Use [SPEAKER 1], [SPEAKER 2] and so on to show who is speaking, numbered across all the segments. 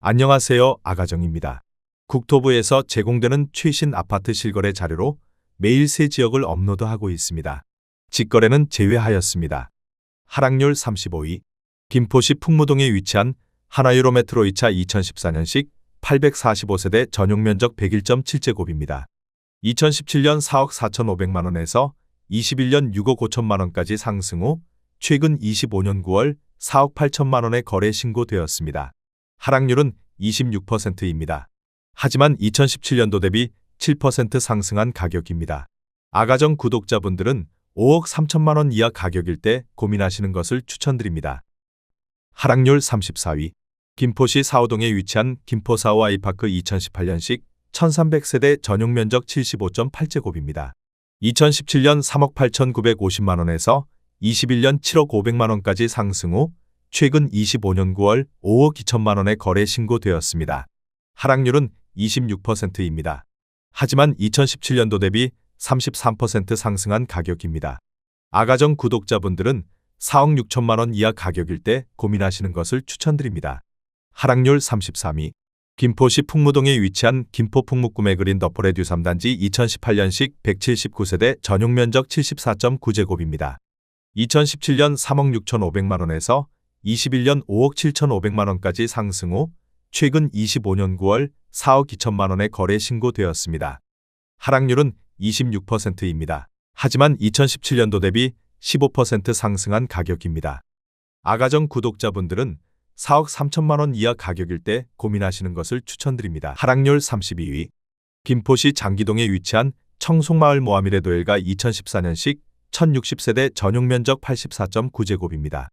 [SPEAKER 1] 안녕하세요. 아가정입니다. 국토부에서 제공되는 최신 아파트 실거래 자료로 매일 새 지역을 업로드하고 있습니다. 직거래는 제외하였습니다. 하락률 35위. 김포시 풍무동에 위치한 한화유로메트로 2차 2014년식 845세대 전용면적 101.7제곱입니다. 2017년 4억 4,500만 원에서 21년 6억 5천만 원까지 상승 후 최근 25년 9월 4억 8천만 원의 거래 신고되었습니다. 하락률은 26%입니다. 하지만 2017년도 대비 7% 상승한 가격입니다. 아가정 구독자분들은 5억 3천만 원 이하 가격일 때 고민하시는 것을 추천드립니다. 하락률 34위. 김포시 사호동에 위치한 김포 사호 아이파크 2018년식 1300세대 전용면적 75.8제곱입니다. 2017년 3억 8,950만 원에서 21년 7억 500만 원까지 상승 후 최근 25년 9월 5억 2천만 원의 거래 신고되었습니다. 하락률은 26%입니다. 하지만 2017년도 대비 33% 상승한 가격입니다. 아가정 구독자분들은 4억 6천만 원 이하 가격일 때 고민하시는 것을 추천드립니다. 하락률 33위. 김포시 풍무동에 위치한 김포 풍무꿈의 그린 더포레듀 3단지 2018년식 179세대 전용면적 74.9제곱입니다. 2017년 3억 6,500만 원에서 21년 5억 7,500만 원까지 상승 후 최근 25년 9월 4억 2천만 원의 거래 신고되었습니다. 하락률은 26%입니다. 하지만 2017년도 대비 15% 상승한 가격입니다. 아가정 구독자분들은 4억 3천만 원 이하 가격일 때 고민하시는 것을 추천드립니다. 하락률 32위. 김포시 장기동에 위치한 청송마을 모하미레도엘가 2014년식 1060세대 전용면적 84.9제곱입니다.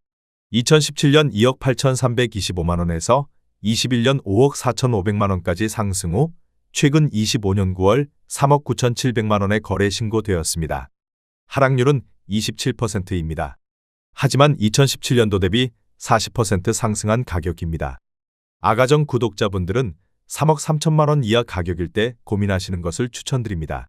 [SPEAKER 1] 2017년 2억 8,325만 원에서 21년 5억 4,500만 원까지 상승 후 최근 25년 9월 3억 9,700만 원의 거래 신고되었습니다. 하락률은 27%입니다. 하지만 2017년도 대비 40% 상승한 가격입니다. 아가정 구독자분들은 3억 3천만 원 이하 가격일 때 고민하시는 것을 추천드립니다.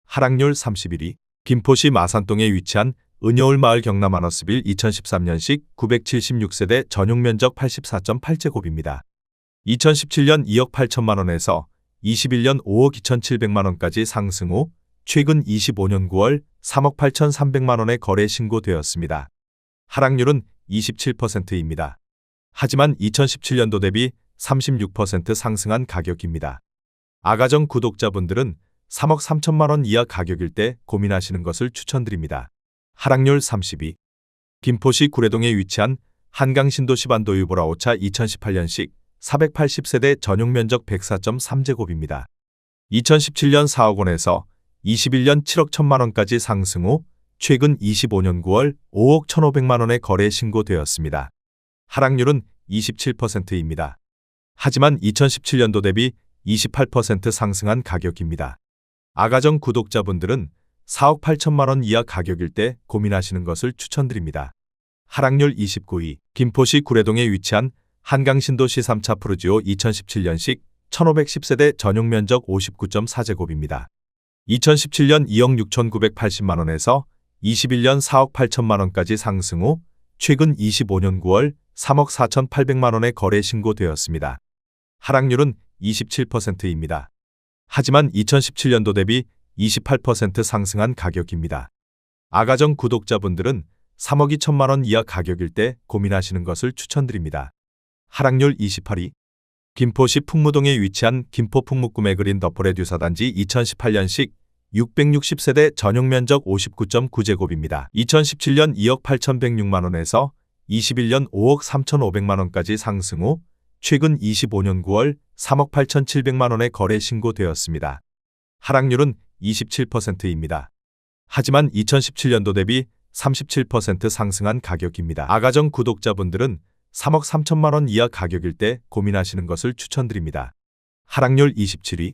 [SPEAKER 1] 하락률 31위. 김포시 마산동에 위치한 은여울 마을 경남 아너스빌 2013년식 976세대 전용면적 84.8제곱입니다. 2017년 2억 8천만 원에서 21년 5억 2,700만 원까지 상승 후 최근 25년 9월 3억 8,300만 원의 거래 신고되었습니다. 하락률은 27%입니다. 하지만 2017년도 대비 36% 상승한 가격입니다. 아가정 구독자분들은 3억 3천만 원 이하 가격일 때 고민하시는 것을 추천드립니다. 하락률 32. 김포시 구례동에 위치한 한강신도시 반도유보라 5차 2018년식 480세대 전용면적 104.3제곱입니다. 2017년 4억 원에서 21년 7억 1천만 원까지 상승 후 최근 25년 9월 5억 1,500만 원의 거래 신고되었습니다. 하락률은 27%입니다. 하지만 2017년도 대비 28% 상승한 가격입니다. 아가정 구독자분들은 4억 8천만 원 이하 가격일 때 고민하시는 것을 추천드립니다. 하락률 29위. 김포시 구례동에 위치한 한강신도시 3차 푸르지오 2017년식 1510세대 전용면적 59.4제곱입니다. 2017년 2억 6,980만 원에서 21년 4억 8천만 원까지 상승 후 최근 25년 9월 3억 4,800만 원의 거래 신고되었습니다. 하락률은 27%입니다. 하지만 2017년도 대비 28% 상승한 가격입니다. 아가정 구독자분들은 3억 2천만 원 이하 가격일 때 고민하시는 것을 추천드립니다. 하락률 28위. 김포시 풍무동에 위치한 김포 풍무꿈의 그린 더포레듀 4단지 2018년식 660세대 전용면적 59.9제곱입니다. 2017년 2억 8,106만 원에서 21년 5억 3,500만 원까지 상승 후 최근 25년 9월 3억 8,700만 원의 거래 신고되었습니다. 하락률은 27%입니다. 하지만 2017년도 대비 37% 상승한 가격입니다. 아가정 구독자분들은 3억 3천만 원 이하 가격일 때 고민하시는 것을 추천드립니다. 하락률 27위.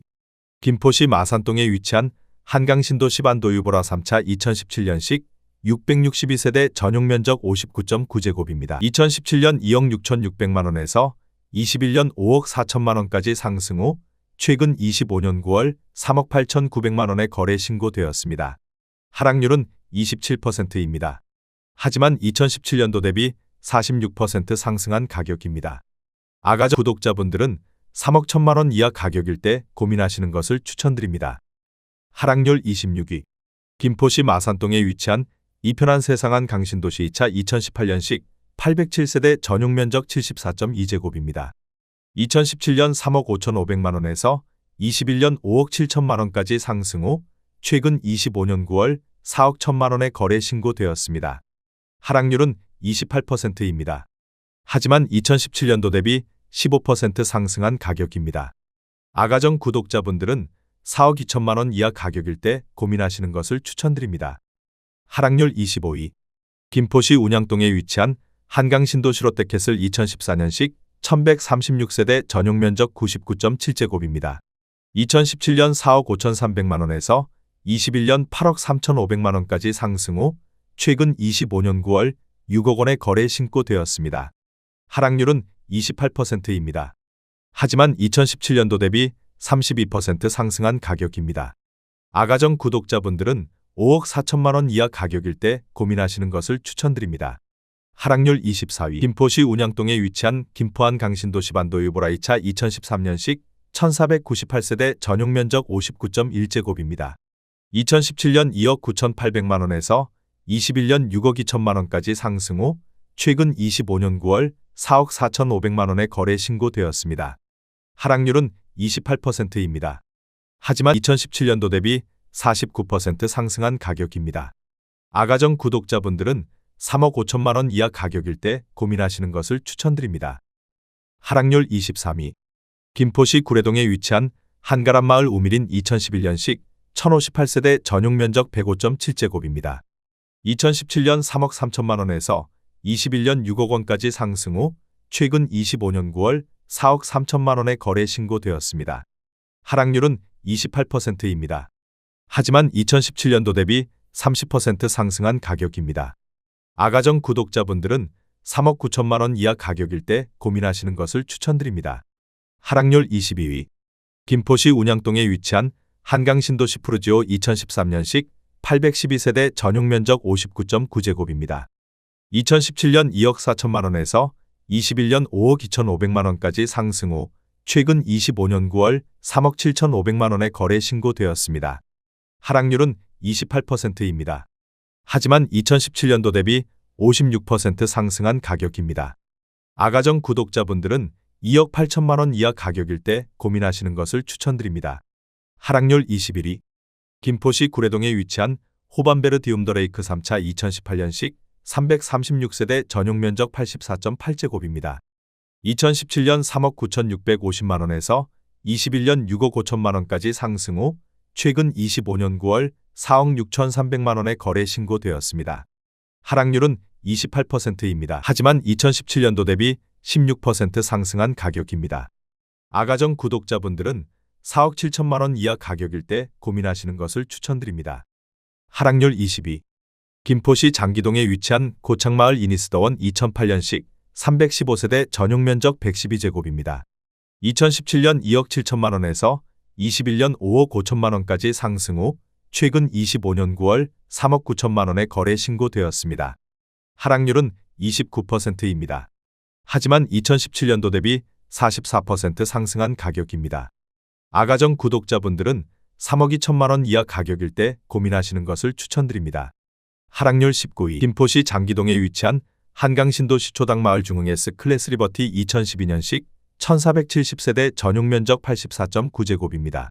[SPEAKER 1] 김포시 마산동에 위치한 한강신도시 반도유보라 3차 2017년식 662세대 전용면적 59.9제곱입니다. 2017년 2억 6,600만 원에서 21년 5억 4천만 원까지 상승 후 최근 25년 9월 3억 8,900만 원의 거래 신고되었습니다. 하락률은 27%입니다. 하지만 2017년도 대비 46% 상승한 가격입니다. 아가정 구독자분들은 3억 1천만 원 이하 가격일 때 고민하시는 것을 추천드립니다. 하락률 26위. 김포시 마산동에 위치한 이편한 세상한 강신도시 2차 2018년식 807세대 전용 면적 74.2제곱입니다. 2017년 3억 5,500만 원에서 21년 5억 7천만 원까지 상승 후 최근 25년 9월 4억 1천만 원에 거래 신고되었습니다. 하락률은 28%입니다. 하지만 2017년도 대비 15% 상승한 가격입니다. 아가정 구독자분들은 4억 2천만 원 이하 가격일 때 고민하시는 것을 추천드립니다. 하락률 25위. 김포시 운양동에 위치한 한강신도시 롯데캐슬 2014년식 1136세대 전용 면적 99.7제곱입니다. 2017년 4억 5,300만 원에서 21년 8억 3,500만 원까지 상승 후 최근 25년 9월 6억 원에 거래 신고되었습니다. 하락률은 28%입니다. 하지만 2017년도 대비 32% 상승한 가격입니다. 아가정 구독자분들은 5억 4천만 원 이하 가격일 때 고민하시는 것을 추천드립니다. 하락률 24위. 김포시 운양동에 위치한 김포한 강신도시 반도유보라 2차 2013년식 1498세대 전용 면적 59.1제곱입니다. 2017년 2억 9,800만 원에서 21년 6억 2천만 원까지 상승 후 최근 25년 9월 4억 4,500만 원에 거래 신고되었습니다. 하락률은 28%입니다. 하지만 2017년도 대비 49% 상승한 가격입니다. 아가정 구독자분들은 3억 5천만 원 이하 가격일 때 고민하시는 것을 추천드립니다. 하락률 23위. 김포시 구례동에 위치한 한가람마을 우밀인 2011년식 1058세대 전용 면적 105.7제곱입니다. 2017년 3억 3천만 원에서 21년 6억 원까지 상승 후 최근 25년 9월 4억 3천만 원에 거래 신고되었습니다. 하락률은 28%입니다. 하지만 2017년도 대비 30% 상승한 가격입니다. 아가정 구독자분들은 3억 9천만 원 이하 가격일 때 고민하시는 것을 추천드립니다. 하락률 22위. 김포시 운양동에 위치한 한강신도시 푸르지오 2013년식 812세대 전용 면적 59.9제곱입니다. 2017년 2억 4천만 원에서 21년 5억 2,500만 원까지 상승 후 최근 25년 9월 3억 7,500만 원에 거래 신고되었습니다. 하락률은 28%입니다. 하지만 2017년도 대비 56% 상승한 가격입니다. 아가정 구독자분들은 2억 8천만 원 이하 가격일 때 고민하시는 것을 추천드립니다. 하락률 21위. 김포시 구례동에 위치한 호반베르 디움더레이크 3차 2018년식 336세대 전용 면적 84.8제곱입니다. 2017년 3억 9,650만 원에서 21년 6억 5천만 원까지 상승 후 최근 25년 9월 4억 6,300만 원에 거래 신고되었습니다. 하락률은 28%입니다. 하지만 2017년도 대비 16% 상승한 가격입니다. 아가정 구독자분들은 4억 7천만 원 이하 가격일 때 고민하시는 것을 추천드립니다. 하락률 22. 김포시 장기동에 위치한 고창마을 이니스더원 2008년식 315세대 전용 면적 112제곱입니다. 2017년 2억 7천만 원에서 21년 5억 5천만 원까지 상승 후 최근 25년 9월 3억 9천만 원에 거래 신고되었습니다. 하락률은 29%입니다. 하지만 2017년도 대비 44% 상승한 가격입니다. 아가정 구독자분들은 3억 2천만 원 이하 가격일 때 고민하시는 것을 추천드립니다. 하락률 19위. 김포시 장기동에 위치한 한강신도시 초당마을 중흥 S클래스 리버티 2012년식 1470세대 전용 면적 84.9제곱입니다.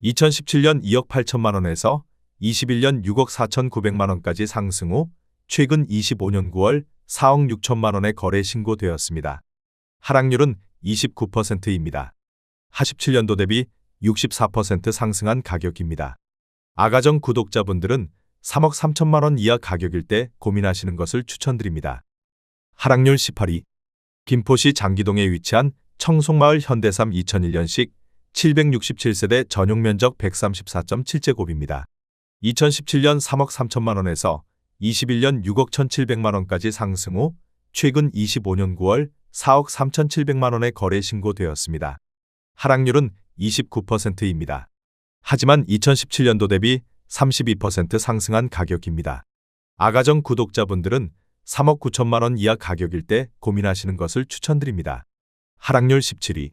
[SPEAKER 1] 2017년 2억 8천만 원에서 21년 6억 4,900만 원까지 상승 후 최근 25년 9월 4억 6천만 원에 거래 신고되었습니다. 하락률은 29%입니다. 17년도 대비 64% 상승한 가격입니다. 아가정 구독자분들은 3억 3천만 원 이하 가격일 때 고민하시는 것을 추천드립니다. 하락률 18위. 김포시 장기동에 위치한 청송마을 현대삼 2001년식 767세대 전용 면적 134.7제곱입니다. 2017년 3억 3천만 원에서 21년 6억 1,700만 원까지 상승 후 최근 25년 9월 4억 3,700만 원에 거래 신고되었습니다. 하락률은 29%입니다. 하지만 2017년도 대비 32% 상승한 가격입니다. 아가정 구독자분들은 3억 9천만 원 이하 가격일 때 고민하시는 것을 추천드립니다. 하락률 17위.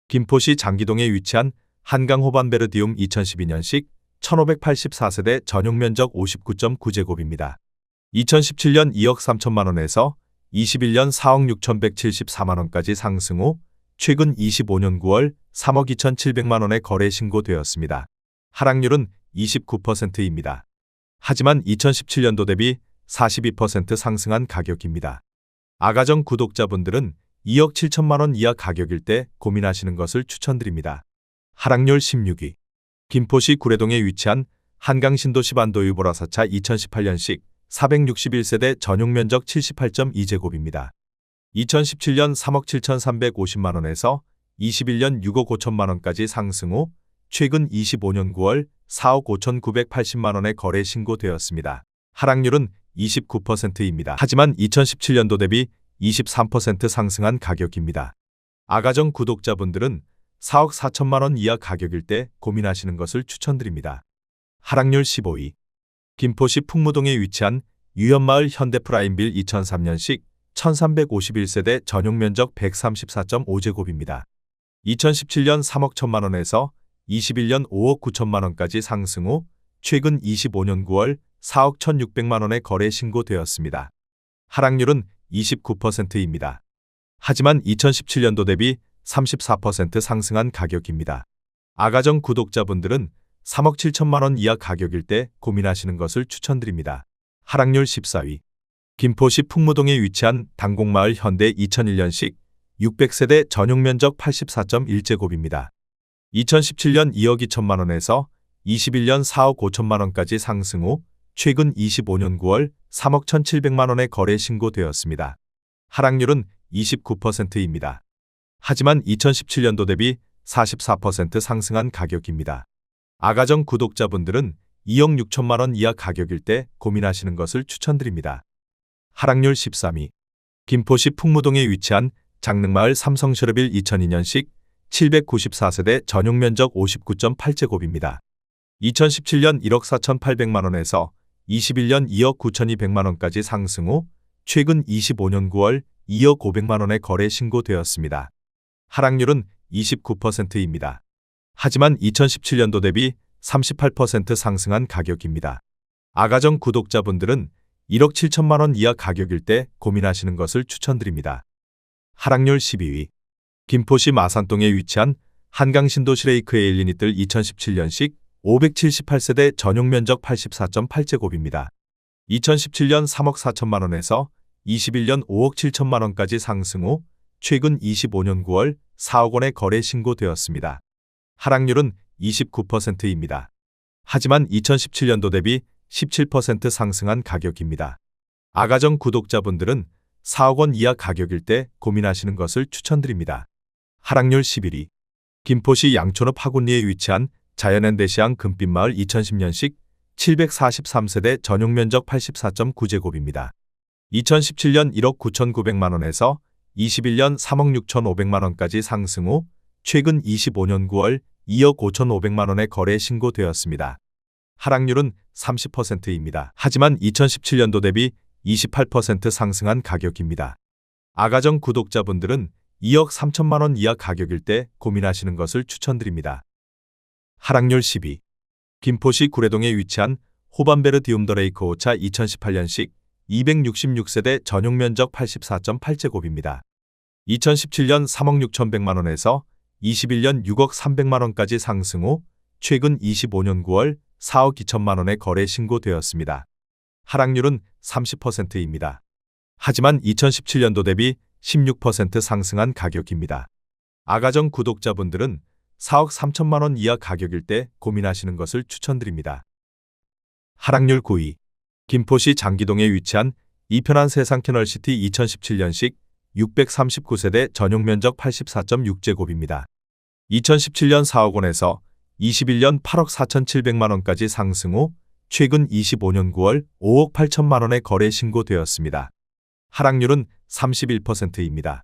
[SPEAKER 1] 김포시 장기동에 위치한 한강호반베르디움 2012년식 1584세대 전용면적 59.9제곱입니다. 2017년 2억 3천만 원에서 21년 4억 6,174만 원까지 상승 후 최근 25년 9월 3억 2,700만 원에 거래 신고되었습니다. 하락률은 29%입니다. 하지만 2017년도 대비 42% 상승한 가격입니다. 아가정 구독자분들은 2억 7천만 원 이하 가격일 때 고민하시는 것을 추천드립니다. 하락률 16위. 김포시 구례동에 위치한 한강신도시 반도유보라사차 2018년식 461세대 전용면적 78.2제곱입니다. 2017년 3억 7,350만 원에서 21년 6억 5천만 원까지 상승 후 최근 25년 9월 4억 5,980만 원에 거래 신고되었습니다. 하락률은 29%입니다. 하지만 2017년도 대비 23% 상승한 가격입니다. 아가정 구독자분들은 4억 4천만 원 이하 가격일 때 고민하시는 것을 추천드립니다. 하락률 15위. 김포시 풍무동에 위치한 유현마을 현대프라임빌 2003년식 1351세대 전용면적 134.5제곱입니다. 2017년 3억 1천만 원에서 21년 5억 9천만 원까지 상승 후 최근 25년 9월 4억 1,600만 원에 거래 신고되었습니다. 하락률은 29%입니다. 하지만 2017년도 대비 34% 상승한 가격입니다. 아가정 구독자분들은 3억 7천만 원 이하 가격일 때 고민하시는 것을 추천드립니다. 하락률 14위. 김포시 풍무동에 위치한 당곡마을 현대 2001년식 600세대 전용면적 84.1제곱입니다. 2017년 2억 2천만 원에서 21년 4억 5천만 원까지 상승 후 최근 25년 9월 3억 1,700만 원에 거래 신고되었습니다. 하락률은 29%입니다. 하지만 2017년도 대비 44% 상승한 가격입니다. 아가정 구독자분들은 2억 6천만 원 이하 가격일 때 고민하시는 것을 추천드립니다. 하락률 13위. 김포시 풍무동에 위치한 장릉마을 삼성셔르빌 2002년식 794세대 전용면적 59.8제곱입니다. 2017년 1억 4,800만 원에서 21년 2억 9,200만 원까지 상승 후 최근 25년 9월 2억 500만 원에 거래 신고되었습니다. 하락률은 29%입니다. 하지만 2017년도 대비 38% 상승한 가격입니다. 아가정 구독자분들은 1억 7천만 원 이하 가격일 때 고민하시는 것을 추천드립니다. 하락률 12위. 김포시 마산동에 위치한 한강신도시레이크 에일리니뜰 2017년식 578세대 전용면적 84.8제곱입니다. 2017년 3억 4천만 원에서 21년 5억 7천만 원까지 상승 후 최근 25년 9월 4억 원에 거래 신고되었습니다. 하락률은 29%입니다. 하지만 2017년도 대비 17% 상승한 가격입니다. 아가정 구독자분들은 4억 원 이하 가격일 때 고민하시는 것을 추천드립니다. 하락률 11위. 김포시 양촌읍 하군리에 위치한 자연현대시장 금빛마을 2010년식 743세대 전용면적 84.9제곱입니다. 2017년 1억 9,900만 원에서 21년 3억 6,500만 원까지 상승 후 최근 25년 9월 2억 5,500만 원에 거래 신고되었습니다. 하락률은 30%입니다. 하지만 2017년도 대비 28% 상승한 가격입니다. 아가정 구독자분들은 2억 3천만 원 이하 가격일 때 고민하시는 것을 추천드립니다. 하락률 10위. 김포시 구례동에 위치한 호반베르 디움더레이크 5차 2018년식 266세대 전용면적 84.8제곱입니다. 2017년 3억 6,100만 원에서 21년 6억 300만 원까지 상승 후 최근 25년 9월 4억 2천만 원에 거래 신고되었습니다. 하락률은 30%입니다. 하지만 2017년도 대비 16% 상승한 가격입니다. 아가정 구독자분들은 4억 3천만 원 이하 가격일 때 고민하시는 것을 추천드립니다. 하락률 9위. 김포시 장기동에 위치한 이편한 세상캐널시티 2017년식 639세대 전용면적 84.6제곱입니다. 2017년 4억 원에서 21년 8억 4,700만 원까지 상승 후 최근 25년 9월 5억 8천만 원에 거래 신고되었습니다. 하락률은 31%입니다.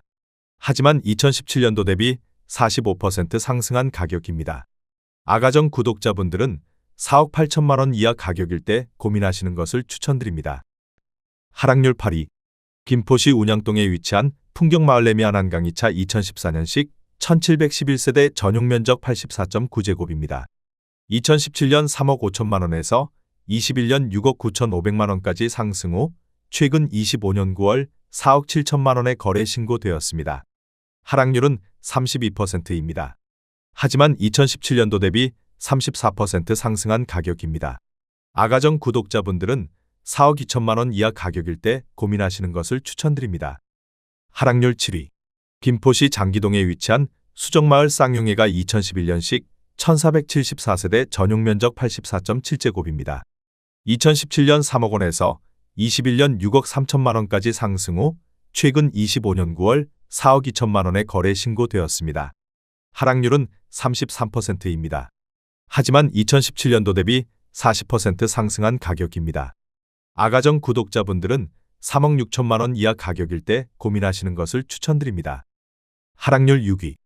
[SPEAKER 1] 하지만 2017년도 대비 45% 상승한 가격입니다. 아가정 구독자분들은 4억 8천만 원 이하 가격일 때 고민하시는 것을 추천드립니다. 하락률 8위. 김포시 운양동에 위치한 풍경마을 레미안 한강 2차 2014년식 1711세대 전용 면적 84.9제곱입니다. 2017년 3억 5천만 원에서 21년 6억 9천5백만 원까지 상승 후 최근 25년 9월 4억 7천만 원에 거래 신고되었습니다. 하락률은 32%입니다. 하지만 2017년도 대비 34% 상승한 가격입니다. 아가정 구독자분들은 4억 2천만 원 이하 가격일 때 고민하시는 것을 추천드립니다. 하락률 7위. 김포시 장기동에 위치한 수정마을 쌍용회가 2011년식 1474세대 전용 면적 84.7제곱입니다. 2017년 3억 원에서 21년 6억 3천만 원까지 상승 후 최근 25년 9월 4억 2천만 원에 거래 신고되었습니다. 하락률은 33%입니다. 하지만 2017년도 대비 40% 상승한 가격입니다. 아가정 구독자분들은 3억 6천만 원 이하 가격일 때 고민하시는 것을 추천드립니다. 하락률 6위.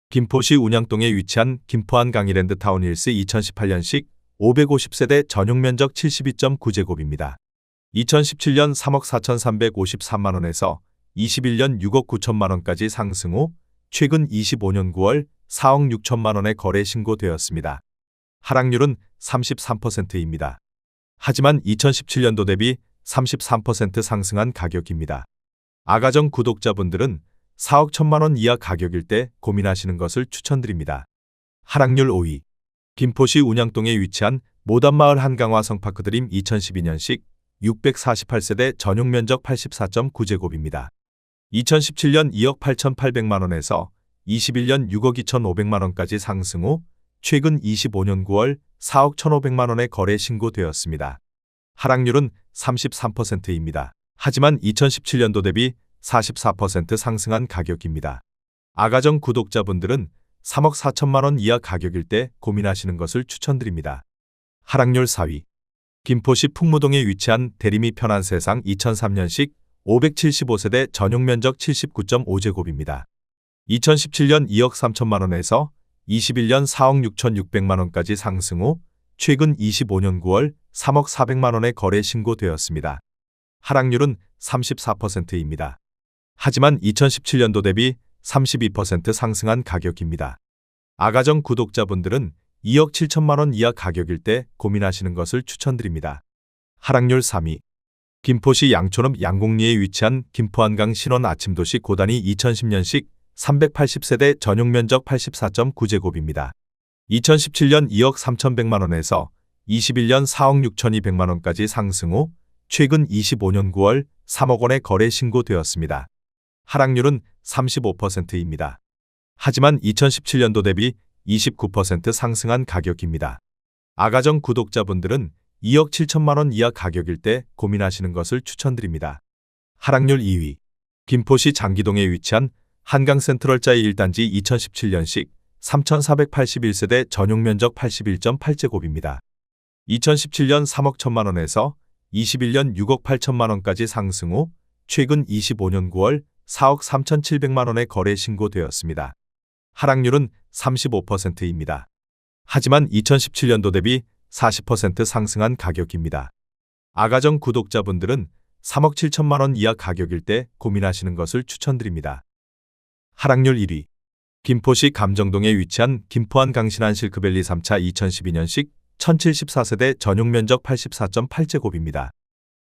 [SPEAKER 1] 김포시 운양동에 위치한 김포한 강이랜드 타운힐스 2018년식 550세대 전용 면적 72.9제곱입니다. 2017년 3억 4,353만 원에서 21년 6억 9천만 원까지 상승 후 최근 25년 9월 4억 6천만 원에 거래 신고되었습니다. 하락률은 33%입니다. 하지만 2017년도 대비 33% 상승한 가격입니다. 아가정 구독자분들은 4억 1천만 원 이하 가격일 때 고민하시는 것을 추천드립니다. 하락률 5위. 김포시 운양동에 위치한 모단마을 한강화 성파크드림 2012년식 648세대 전용 면적 84.9제곱입니다. 2017년 2억 8,800만 원에서 21년 6억 2,500만 원까지 상승 후 최근 25년 9월 4억 1,500만 원에 거래 신고되었습니다. 하락률은 33%입니다. 하지만 2017년도 대비 44% 상승한 가격입니다. 아가정 구독자분들은 3억 4천만 원 이하 가격일 때 고민하시는 것을 추천드립니다. 하락률 4위. 김포시 풍무동에 위치한 대림이 편한 세상 2003년식 575세대 전용 면적 79.5제곱입니다. 2017년 2억 3천만 원에서 21년 4억 6,600만 원까지 상승 후 최근 25년 9월 3억 400만 원에 거래 신고되었습니다. 하락률은 34%입니다. 하지만 2017년도 대비 32% 상승한 가격입니다. 아가정 구독자분들은 2억 7천만 원 이하 가격일 때 고민하시는 것을 추천드립니다. 하락률 3위. 김포시 양촌읍 양곡리에 위치한 김포한강 신원 아침도시 고단위 2010년식 380세대 전용 면적 84.9제곱입니다. 2017년 2억 3,100만 원에서 21년 4억 6,200만 원까지 상승 후 최근 25년 9월 3억 원에 거래 신고되었습니다. 하락률은 35%입니다. 하지만 2017년도 대비 29% 상승한 가격입니다. 아가정 구독자분들은 2억 7천만 원 이하 가격일 때 고민하시는 것을 추천드립니다. 하락률 2위. 김포시 장기동에 위치한 한강센트럴자이 1단지 2017년식 3,481세대 전용 면적 81.8제곱입니다. 2017년 3억 1천만 원에서 21년 6억 8천만 원까지 상승 후 최근 25년 9월 4억 3,700만 원에 거래 신고되었습니다. 하락률은 35%입니다. 하지만 2017년도 대비 40% 상승한 가격입니다. 아가정 구독자분들은 3억 7천만 원 이하 가격일 때 고민하시는 것을 추천드립니다. 하락률 1위. 김포시 감정동에 위치한 김포한 강신한 실크밸리 3차 2012년식 1074세대 전용 면적 84.8제곱입니다.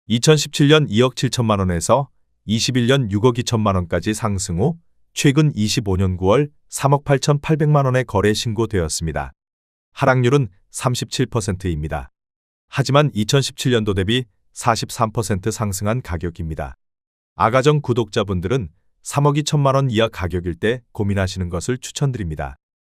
[SPEAKER 1] 2017년 2억 7천만 원에서 21년 6억 2천만 원까지 상승 후 최근 25년 9월 3억 8,800만 원에 거래 신고되었습니다. 하락률은 37%입니다. 하지만 2017년도 대비 43% 상승한 가격입니다. 아가정 구독자분들은 3억 2천만 원 이하 가격일 때 고민하시는 것을 추천드립니다.